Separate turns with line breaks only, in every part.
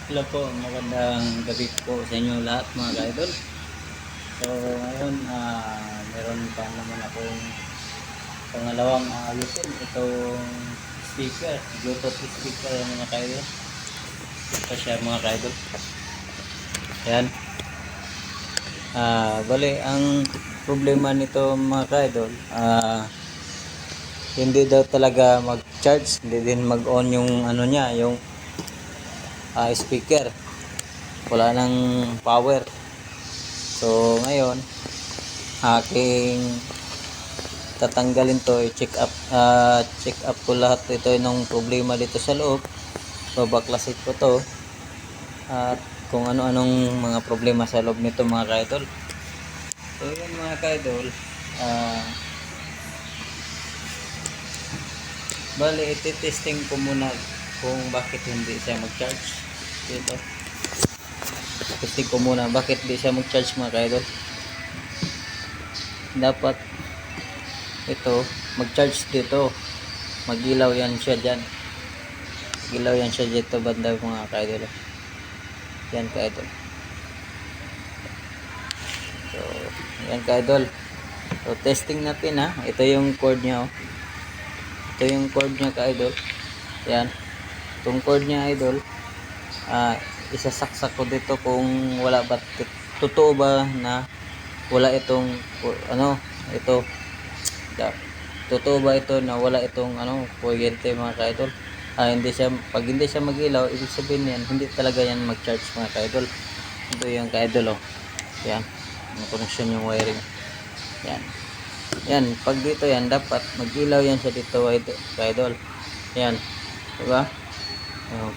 Hello po, magandang gabi po sa inyo lahat mga ka-idol. So ngayon, meron pa naman akong pangalawang ayusin itong speaker, Bluetooth speaker mga ka-idol. Ito siya mga ka-idol. Ayan. Bali, ang problema nito mga ka-idol, hindi daw talaga mag-charge, hindi din mag-on yung ano niya, yung speaker. Wala nang power. So ngayon, aking tatanggalin to, check up ko lahat ito ng problema dito sa loob, babaklasit ko to at kung ano-anong mga problema sa loob nito mga kaidol. So yun mga kaidol, bali iti-testing ko muna kung bakit hindi siya mag-charge dito. Testing ko muna bakit hindi siya mag-charge mga kaidol. Dapat ito mag-charge dito, magilaw yan siya dyan, magilaw yan siya dito banda mga ka-idol. Yan ka-idol. So yan ka-idol. So testing natin ha, ito yung cord nya, oh. Ito yung cord nya ka-idol. Yan, itong cord nya idol, isasaksak ko dito kung wala ba, totoo ba na wala itong ito. Totoo ba ito na wala itong kuryente mga ka-idol? Hindi siya, pag hindi siya mag-ilaw, ibig sabihin yan, hindi talaga yan mag-charge mga ka-idol. Ito yung ka-idol, oh. Yan, yung connection yung wiring. Yan. Yan, pag dito yan, dapat mag-ilaw yan siya dito ka-idol. Yan, diba?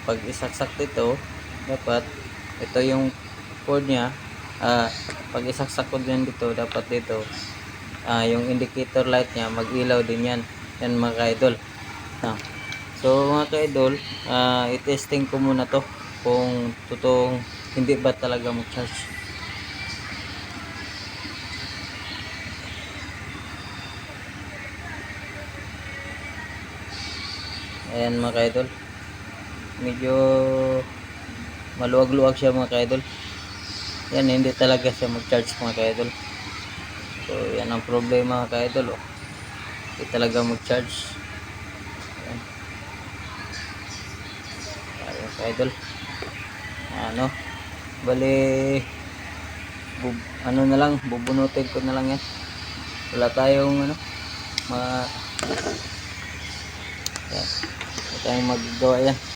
Pag isaksak dito, dapat ito yung cord nya. Pag isaksak ko din dito, dapat dito yung indicator light nya mag-ilaw din yan. Yan mga ka-idol. So mga ka-idol, i-testing ko muna to kung totoong hindi ba talaga mag-charge. Ayan mga ka-idol, medyo maluwag-luwag siya mga ka-idol. Yan, hindi talaga siya mag-charge mga ka-idol. So yan ang problema mga ka-idol, oh. Hindi talaga mag-charge. Ayan ka-idol, bali na lang, bubunutin ko na lang yan. Wala tayong yan, wala tayong magagawa yan.